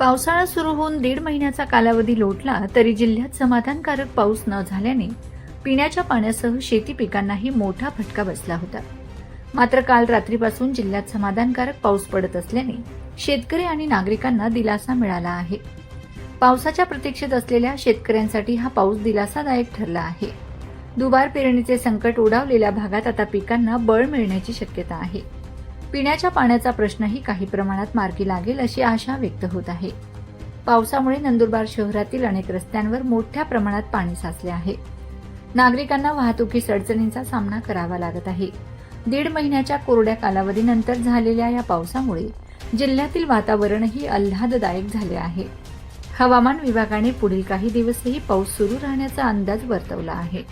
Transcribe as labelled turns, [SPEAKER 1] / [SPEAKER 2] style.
[SPEAKER 1] पावसाळा सुरू होऊन 1.5 महिन्याचा कालावधी लोटला तरी जिल्ह्यात समाधानकारक पाऊस न झाल्याने पिण्याच्या पाण्यासह शेती पिकांनाही मोठा फटका बसला होता। मात्र काल रात्रीपासून जिल्ह्यात समाधानकारक पाऊस पडत असल्याने शेतकरी आणि नागरिकांना दिलासा मिळाला आहे। पावसाच्या प्रतीक्षेत असलेल्या शेतकऱ्यांसाठी हा पाऊस दिलासादायक ठरला आहे। दुबार पेरणीचे संकट ओढावलेल्या भागात आता पिकांना बळ मिळण्याची शक्यता आहे। पिण्याच्या पाण्याचा प्रश्नही काही प्रमाणात मार्गी लागेल अशी आशा व्यक्त होत आहे। पावसामुळे नंदुरबार शहरातील अनेक रस्त्यांवर मोठ्या प्रमाणात पाणी साचले आहे। नागरिकांना वाहतुकीस अडचणींचा सामना करावा लागत आहे। 1.5 महिन्याच्या कोरड्या कालावधीनंतर झालेल्या या पावसामुळे जिल्ह्यातील वातावरणही आल्हाददायक झाले आहे। हवामान विभागाने पुढील काही दिवसही पाऊस सुरू राहण्याचा अंदाज वर्तवला आहे।